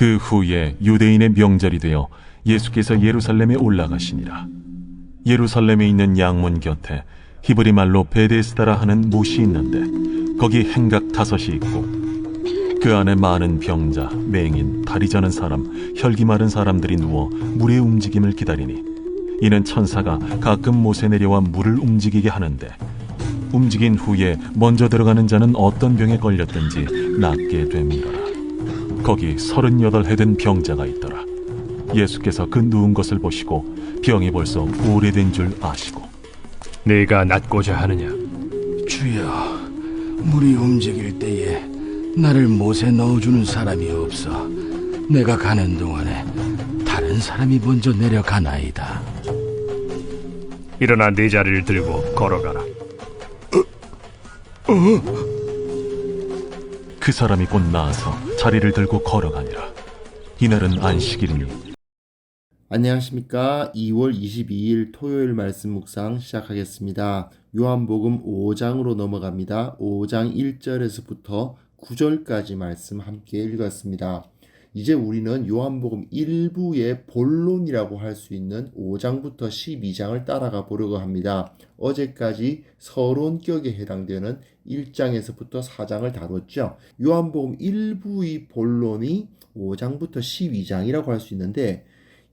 그 후에 유대인의 명절이 되어 예수께서 예루살렘에 올라가시니라. 예루살렘에 있는 양문 곁에 히브리 말로 베데스다라 하는 못이 있는데 거기 행각 5이 있고 그 안에 많은 병자, 맹인, 다리 저는 사람, 혈기 마른 사람들이 누워 물의 움직임을 기다리니 이는 천사가 가끔 못에 내려와 물을 움직이게 하는데 움직인 후에 먼저 들어가는 자는 어떤 병에 걸렸든지 낫게 됨이라. 거기 38해 된 병자가 있더라. 예수께서 그 누운 것을 보시고 병이 벌써 오래된 줄 아시고 네가 낫고자 하느냐? 주여, 물이 움직일 때에 나를 못에 넣어주는 사람이 없어. 내가 가는 동안에 다른 사람이 먼저 내려가나이다. 일어나 네 자리를 들고 걸어가라. 그 사람이 곧 나아서 자리를 들고 걸어가니라. 이날은 안식일이니 안녕하십니까. 2월 22일 토요일 말씀 묵상 시작하겠습니다. 요한복음 5장으로 넘어갑니다. 5장 1절에서부터 9절까지 말씀 함께 읽었습니다. 이제 우리는 요한복음 1부의 본론이라고 할 수 있는 5장부터 12장을 따라가 보려고 합니다. 어제까지 서론격에 해당되는 1장에서부터 4장을 다뤘죠. 요한복음 1부의 본론이 5장부터 12장이라고 할 수 있는데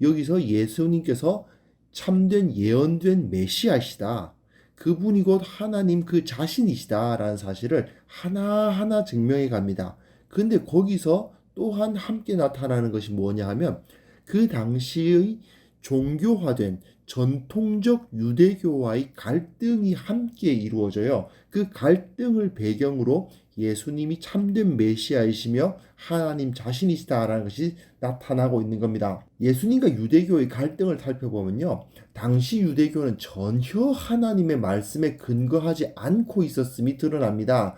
여기서 예수님께서 참된 예언된 메시아시다. 그분이 곧 하나님 그 자신이시다 라는 사실을 하나하나 증명해 갑니다. 근데 거기서 또한 함께 나타나는 것이 뭐냐 하면 그 당시의 종교화된 전통적 유대교와의 갈등이 함께 이루어져요. 그 갈등을 배경으로 예수님이 참된 메시아이시며 하나님 자신이시다라는 것이 나타나고 있는 겁니다. 예수님과 유대교의 갈등을 살펴보면요, 당시 유대교는 전혀 하나님의 말씀에 근거하지 않고 있었음이 드러납니다.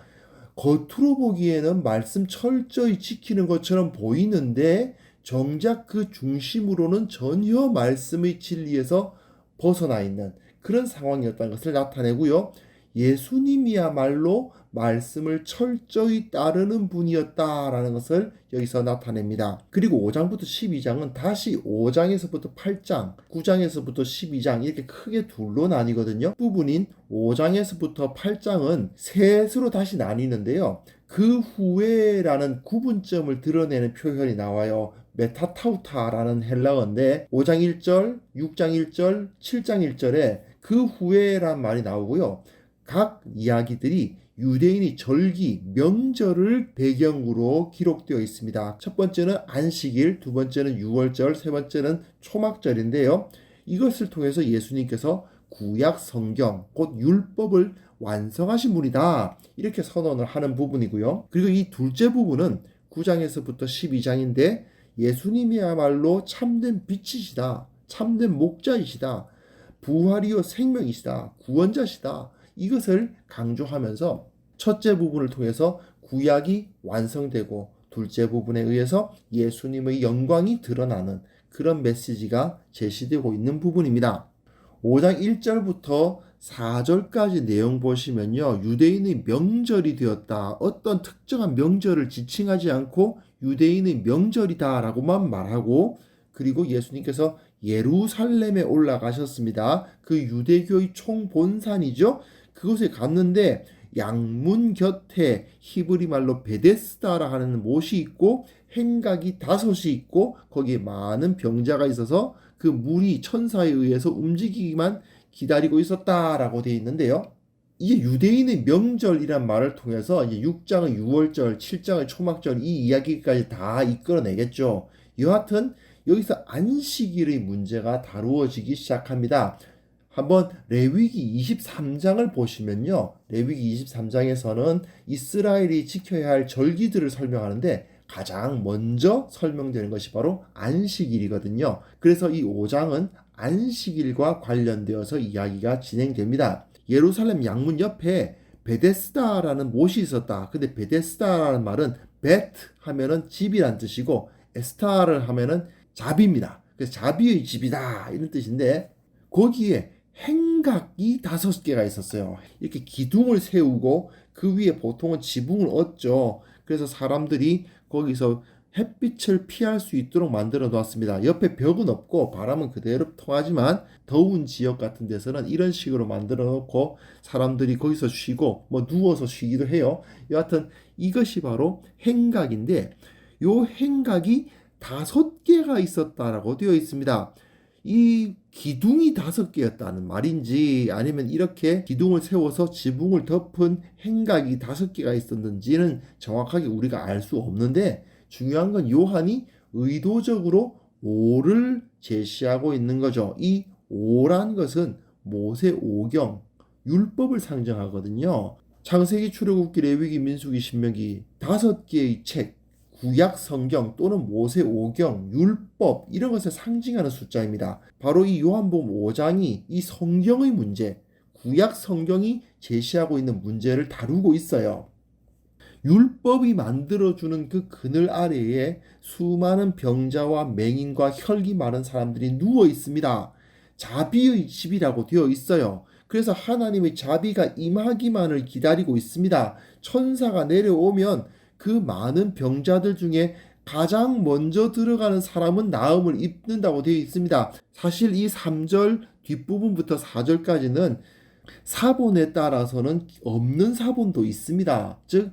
겉으로 보기에는 말씀 철저히 지키는 것처럼 보이는데 정작 그 중심으로는 전혀 말씀의 진리에서 벗어나 있는 그런 상황이었다는 것을 나타내고요. 예수님이야말로 말씀을 철저히 따르는 분이었다라는 것을 여기서 나타냅니다. 그리고 5장부터 12장은 다시 5장에서부터 8장, 9장에서부터 12장 이렇게 크게 둘로 나뉘거든요. 부분인 5장에서부터 8장은 셋으로 다시 나뉘는데요. 그 후에라는 구분점을 드러내는 표현이 나와요. 메타타우타라는 헬라어인데 5장 1절, 6장 1절, 7장 1절에 그 후에란 말이 나오고요. 각 이야기들이 유대인이 절기, 명절을 배경으로 기록되어 있습니다. 첫 번째는 안식일, 두 번째는 유월절, 세 번째는 초막절인데요. 이것을 통해서 예수님께서 구약 성경, 곧 율법을 완성하신 분이다. 이렇게 선언을 하는 부분이고요. 그리고 이 둘째 부분은 9장에서부터 12장인데 예수님이야말로 참된 빛이시다. 참된 목자이시다. 부활이요 생명이시다. 구원자시다. 이것을 강조하면서 첫째 부분을 통해서 구약이 완성되고 둘째 부분에 의해서 예수님의 영광이 드러나는 그런 메시지가 제시되고 있는 부분입니다. 5장 1절부터 4절까지 내용 보시면요. 유대인의 명절이 되었다. 어떤 특정한 명절을 지칭하지 않고 유대인의 명절이다 라고만 말하고 그리고 예수님께서 예루살렘에 올라가셨습니다. 그 유대교의 총본산이죠. 그곳에 갔는데 양문 곁에 히브리 말로 베데스다라 하는 못이 있고 행각이 5이 있고 거기에 많은 병자가 있어서 그 물이 천사에 의해서 움직이기만 기다리고 있었다라고 되어 있는데요. 이게 유대인의 명절이란 말을 통해서 이제 6장의 유월절, 7장의 초막절 이 이야기까지 다 이끌어내겠죠. 여하튼 여기서 안식일의 문제가 다루어지기 시작합니다. 한번 레위기 23장을 보시면요. 레위기 23장에서는 이스라엘이 지켜야 할 절기들을 설명하는데 가장 먼저 설명되는 것이 바로 안식일이거든요. 그래서 이 5장은 안식일과 관련되어서 이야기가 진행됩니다. 예루살렘 양문 옆에 베데스다라는 못이 있었다. 근데 베데스다라는 말은 베트 하면은 집이란 뜻이고 에스타를 하면은 자비입니다. 그래서 자비의 집이다 이런 뜻인데 거기에 행각이 5개가 있었어요. 이렇게 기둥을 세우고 그 위에 보통은 지붕을 얹죠. 그래서 사람들이 거기서 햇빛을 피할 수 있도록 만들어 놓았습니다. 옆에 벽은 없고 바람은 그대로 통하지만 더운 지역 같은 데서는 이런 식으로 만들어 놓고 사람들이 거기서 쉬고 뭐 누워서 쉬기도 해요. 여하튼 이것이 바로 행각인데 요 행각이 5개가 있었다라고 되어 있습니다. 이 기둥이 5개였다는 말인지 아니면 이렇게 기둥을 세워서 지붕을 덮은 행각이 5개가 있었는지는 정확하게 우리가 알 수 없는데 중요한 건 요한이 의도적으로 5를 제시하고 있는 거죠. 이 5란 것은 모세 오경, 율법을 상징하거든요. 창세기, 출애굽기, 레위기, 민수기, 신명기 5개의 책, 구약 성경 또는 모세 오경, 율법 이런 것을 상징하는 숫자입니다. 바로 이 요한복음 5장이 이 성경의 문제, 구약 성경이 제시하고 있는 문제를 다루고 있어요. 율법이 만들어주는 그 그늘 아래에 수많은 병자와 맹인과 혈기 많은 사람들이 누워 있습니다. 자비의 집이라고 되어 있어요. 그래서 하나님의 자비가 임하기만을 기다리고 있습니다. 천사가 내려오면 그 많은 병자들 중에 가장 먼저 들어가는 사람은 나음을 입는다고 되어 있습니다. 사실 이 3절 뒷부분부터 4절까지는 사본에 따라서는 없는 사본도 있습니다. 즉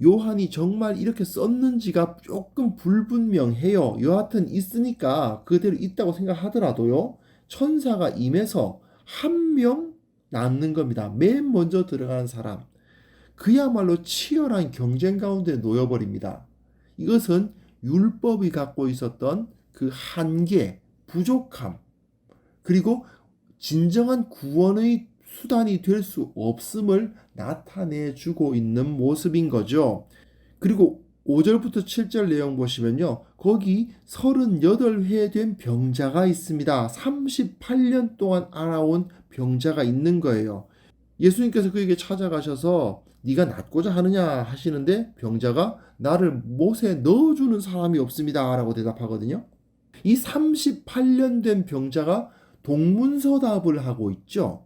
요한이 정말 이렇게 썼는지가 조금 불분명해요. 여하튼 있으니까 그대로 있다고 생각하더라도요. 천사가 임해서 한 명 낳는 겁니다. 맨 먼저 들어가는 사람. 그야말로 치열한 경쟁 가운데 놓여버립니다. 이것은 율법이 갖고 있었던 그 한계, 부족함, 그리고 진정한 구원의 수단이 될 수 없음을 나타내주고 있는 모습인 거죠. 그리고 5절부터 7절 내용 보시면요. 거기 38회 된 병자가 있습니다. 38년 동안 알아온 병자가 있는 거예요. 예수님께서 그에게 찾아가셔서 네가 낫고자 하느냐 하시는데 병자가 나를 못에 넣어주는 사람이 없습니다 라고 대답하거든요. 이 38년 된 병자가 동문서답을 하고 있죠.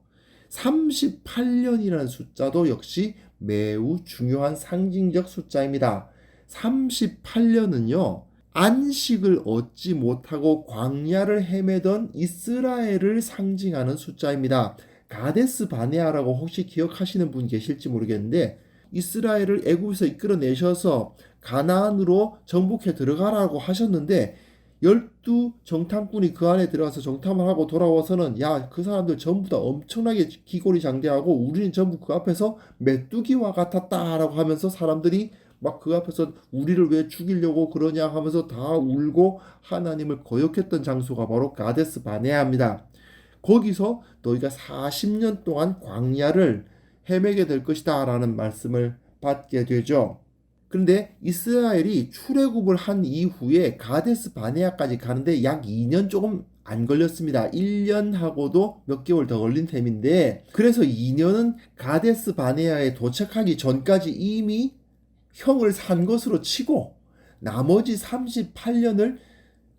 38년이라는 숫자도 역시 매우 중요한 상징적 숫자입니다. 38년은요. 안식을 얻지 못하고 광야를 헤매던 이스라엘을 상징하는 숫자입니다. 가데스 바네아라고 혹시 기억하시는 분 계실지 모르겠는데 이스라엘을 애굽에서 이끌어내셔서 가나안으로 정복해 들어가라고 하셨는데 12 정탐꾼이 그 안에 들어가서 정탐을 하고 돌아와서는 야, 그 사람들 전부 다 엄청나게 기골이 장대하고 우리는 전부 그 앞에서 메뚜기와 같았다라고 하면서 사람들이 막 그 앞에서 우리를 왜 죽이려고 그러냐 하면서 다 울고 하나님을 거역했던 장소가 바로 가데스 바네아입니다. 거기서 너희가 40년 동안 광야를 헤매게 될 것이다 라는 말씀을 받게 되죠. 그런데 이스라엘이 출애굽을 한 이후에 가데스 바네아까지 가는데 약 2년 조금 안 걸렸습니다. 1년하고도 몇 개월 더 걸린 셈인데 그래서 2년은 가데스 바네아에 도착하기 전까지 이미 형을 산 것으로 치고 나머지 38년을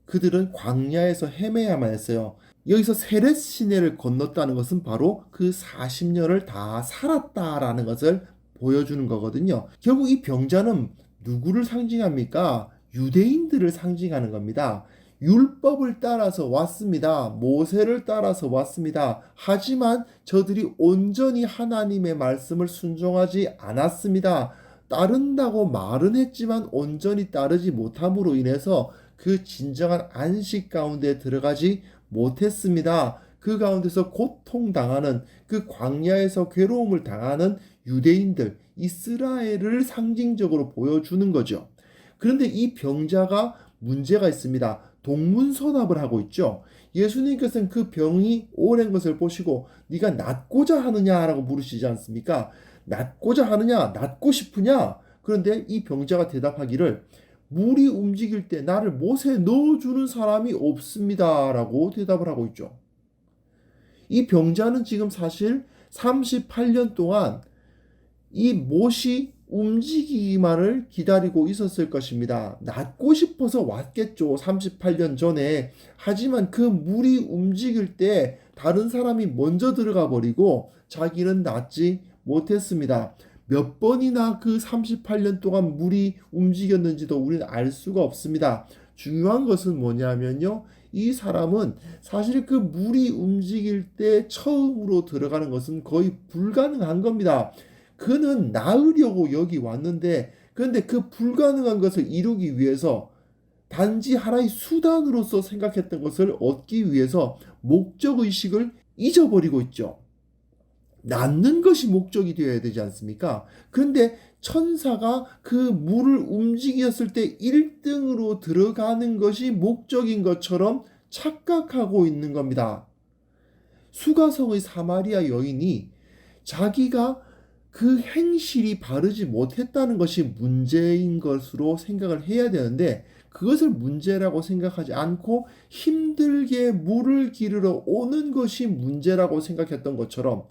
그들은 광야에서 헤매야만 했어요. 여기서 세렛 시내를 건넜다는 것은 바로 그 40년을 다 살았다라는 것을 보여주는 거거든요. 결국 이 병자는 누구를 상징합니까? 유대인들을 상징하는 겁니다. 율법을 따라서 왔습니다. 모세를 따라서 왔습니다. 하지만 저들이 온전히 하나님의 말씀을 순종하지 않았습니다. 따른다고 말은 했지만 온전히 따르지 못함으로 인해서 그 진정한 안식 가운데 들어가지 못했습니다. 그 가운데서 고통당하는 그 광야에서 괴로움을 당하는 유대인들, 이스라엘을 상징적으로 보여주는 거죠. 그런데 이 병자가 문제가 있습니다. 동문서답을 하고 있죠. 예수님께서는 그 병이 오랜 것을 보시고 네가 낫고자 하느냐라고 물으시지 않습니까? 낫고자 하느냐? 낫고 싶으냐? 그런데 이 병자가 대답하기를 물이 움직일 때 나를 못에 넣어주는 사람이 없습니다 라고 대답을 하고 있죠. 이 병자는 지금 사실 38년 동안 이 못이 움직이기만을 기다리고 있었을 것입니다. 낫고 싶어서 왔겠죠. 38년 전에. 하지만 그 물이 움직일 때 다른 사람이 먼저 들어가 버리고 자기는 낫지 못했습니다. 몇 번이나 그 38년 동안 물이 움직였는지도 우리는 알 수가 없습니다. 중요한 것은 뭐냐면요. 이 사람은 사실 그 물이 움직일 때 처음으로 들어가는 것은 거의 불가능한 겁니다. 그는 나으려고 여기 왔는데, 그런데 그 불가능한 것을 이루기 위해서 단지 하나의 수단으로서 생각했던 것을 얻기 위해서 목적의식을 잊어버리고 있죠. 낳는 것이 목적이 되어야 되지 않습니까? 그런데 천사가 그 물을 움직였을 때 1등으로 들어가는 것이 목적인 것처럼 착각하고 있는 겁니다. 수가성의 사마리아 여인이 자기가 그 행실이 바르지 못했다는 것이 문제인 것으로 생각을 해야 되는데, 그것을 문제라고 생각하지 않고 힘들게 물을 기르러 오는 것이 문제라고 생각했던 것처럼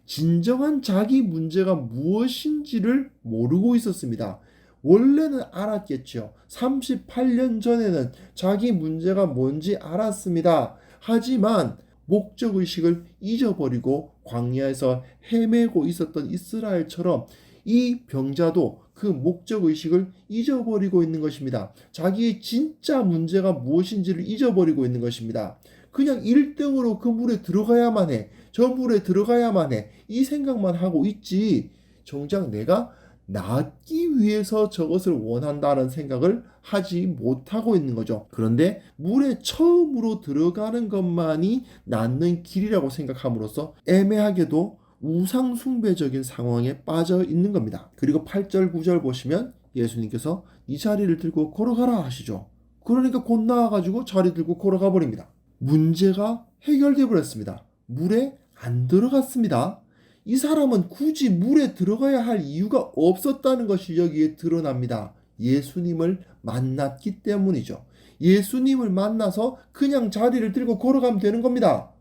진정한 자기 문제가 무엇인지를 모르고 있었습니다. 원래는 알았겠죠. 38년 전에는 자기 문제가 뭔지 알았습니다. 하지만 목적의식을 잊어버리고 광야에서 헤매고 있었던 이스라엘처럼 이 병자도 그 목적의식을 잊어버리고 있는 것입니다. 자기의 진짜 문제가 무엇인지를 잊어버리고 있는 것입니다. 그냥 1등으로 그 물에 들어가야만 해. 저 물에 들어가야만 해. 이 생각만 하고 있지. 정작 내가 낫기 위해서 저것을 원한다는 생각을 하지 못하고 있는 거죠. 그런데 물에 처음으로 들어가는 것만이 낫는 길이라고 생각함으로써 애매하게도 우상숭배적인 상황에 빠져 있는 겁니다. 그리고 8절 9절 보시면 예수님께서 이 자리를 들고 걸어가라 하시죠. 그러니까 곧 나와가지고 자리 들고 걸어가 버립니다. 문제가 해결되어 버렸습니다. 물에 안 들어갔습니다. 이 사람은 굳이 물에 들어가야 할 이유가 없었다는 것이 여기에 드러납니다. 예수님을 만났기 때문이죠. 예수님을 만나서 그냥 자리를 들고 걸어가면 되는 겁니다.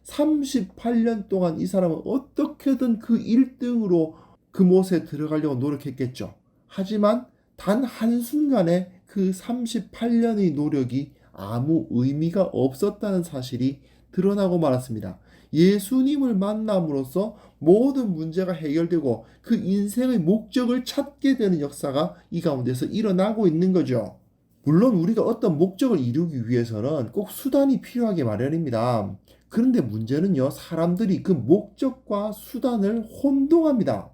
38년 동안 이 사람은 어떻게든 그 1등으로 그곳에 들어가려고 노력했겠죠. 하지만 단 한순간에 그 38년의 노력이 아무 의미가 없었다는 사실이 드러나고 말았습니다. 예수님을 만남으로써 모든 문제가 해결되고 그 인생의 목적을 찾게 되는 역사가 이 가운데서 일어나고 있는 거죠. 물론 우리가 어떤 목적을 이루기 위해서는 꼭 수단이 필요하게 마련입니다. 그런데 문제는요, 사람들이 그 목적과 수단을 혼동합니다.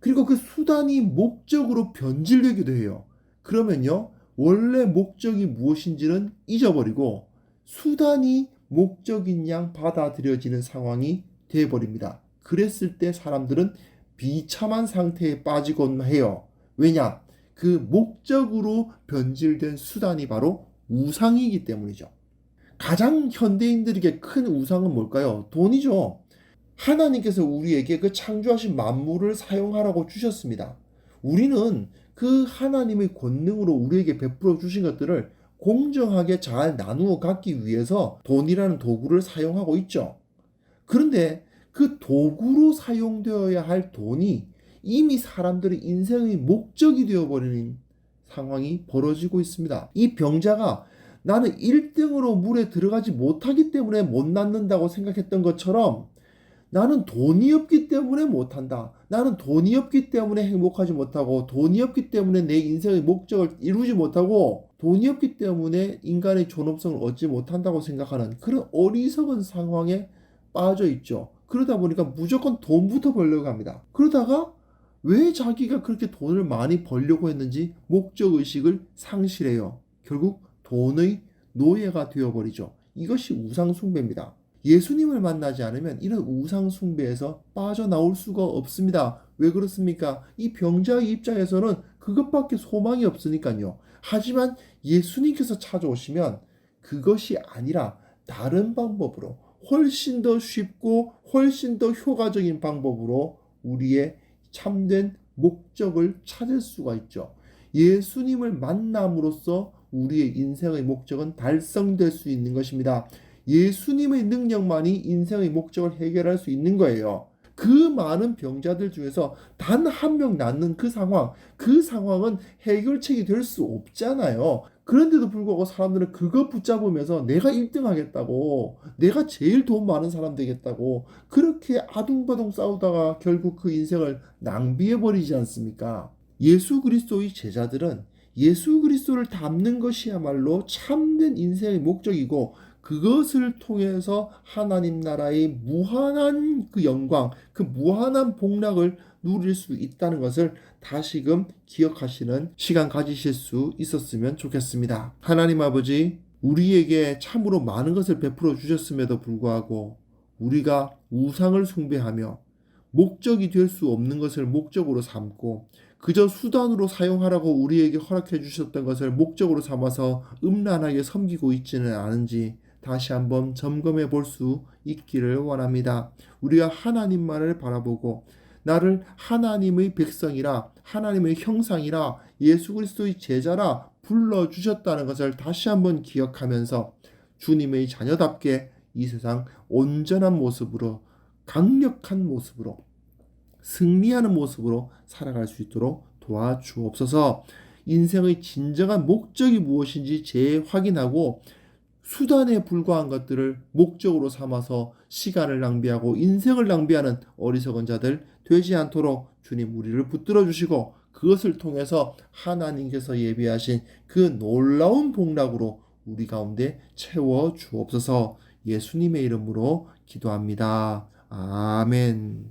그리고 그 수단이 목적으로 변질되기도 해요. 그러면요, 원래 목적이 무엇인지는 잊어버리고 수단이 목적인 양 받아들여지는 상황이 되어버립니다. 그랬을 때 사람들은 비참한 상태에 빠지곤 해요. 왜냐? 그 목적으로 변질된 수단이 바로 우상이기 때문이죠. 가장 현대인들에게 큰 우상은 뭘까요? 돈이죠. 하나님께서 우리에게 그 창조하신 만물을 사용하라고 주셨습니다. 우리는 그 하나님의 권능으로 우리에게 베풀어 주신 것들을 공정하게 잘 나누어 갖기 위해서 돈이라는 도구를 사용하고 있죠. 그런데 그 도구로 사용되어야 할 돈이 이미 사람들의 인생의 목적이 되어버리는 상황이 벌어지고 있습니다. 이 병자가 나는 1등으로 물에 들어가지 못하기 때문에 못 낫는다고 생각했던 것처럼 나는 돈이 없기 때문에 못한다. 나는 돈이 없기 때문에 행복하지 못하고 돈이 없기 때문에 내 인생의 목적을 이루지 못하고 돈이 없기 때문에 인간의 존엄성을 얻지 못한다고 생각하는 그런 어리석은 상황에 빠져 있죠. 그러다 보니까 무조건 돈부터 벌려고 합니다. 그러다가 왜 자기가 그렇게 돈을 많이 벌려고 했는지 목적의식을 상실해요. 결국 돈의 노예가 되어버리죠. 이것이 우상숭배입니다. 예수님을 만나지 않으면 이런 우상숭배에서 빠져나올 수가 없습니다. 왜 그렇습니까? 이 병자의 입장에서는 그것밖에 소망이 없으니까요. 하지만 예수님께서 찾아오시면 그것이 아니라 다른 방법으로 훨씬 더 쉽고 훨씬 더 효과적인 방법으로 우리의 참된 목적을 찾을 수가 있죠. 예수님을 만남으로써 우리의 인생의 목적은 달성될 수 있는 것입니다. 예수님의 능력만이 인생의 목적을 해결할 수 있는 거예요. 그 많은 병자들 중에서 단 한 명 낫는 그 상황은 해결책이 될 수 없잖아요. 그런데도 불구하고 사람들은 그거 붙잡으면서 내가 1등 하겠다고, 내가 제일 돈 많은 사람 되겠다고 그렇게 아둥바둥 싸우다가 결국 그 인생을 낭비해버리지 않습니까? 예수 그리스도의 제자들은 예수 그리스도를 닮는 것이야말로 참된 인생의 목적이고, 그것을 통해서 하나님 나라의 무한한 그 영광, 그 무한한 복락을 누릴 수 있다는 것을 다시금 기억하시는 시간 가지실 수 있었으면 좋겠습니다. 하나님 아버지, 우리에게 참으로 많은 것을 베풀어 주셨음에도 불구하고 우리가 우상을 숭배하며 목적이 될 수 없는 것을 목적으로 삼고 그저 수단으로 사용하라고 우리에게 허락해 주셨던 것을 목적으로 삼아서 음란하게 섬기고 있지는 않은지 다시 한번 점검해 볼 수 있기를 원합니다. 우리가 하나님만을 바라보고 나를 하나님의 백성이라, 하나님의 형상이라, 예수 그리스도의 제자라 불러주셨다는 것을 다시 한번 기억하면서 주님의 자녀답게 이 세상 온전한 모습으로, 강력한 모습으로, 승리하는 모습으로 살아갈 수 있도록 도와주옵소서. 인생의 진정한 목적이 무엇인지 재확인하고 수단에 불과한 것들을 목적으로 삼아서 시간을 낭비하고 인생을 낭비하는 어리석은 자들 되지 않도록 주님 우리를 붙들어 주시고, 그것을 통해서 하나님께서 예비하신 그 놀라운 복락으로 우리 가운데 채워 주옵소서. 예수님의 이름으로 기도합니다. 아멘.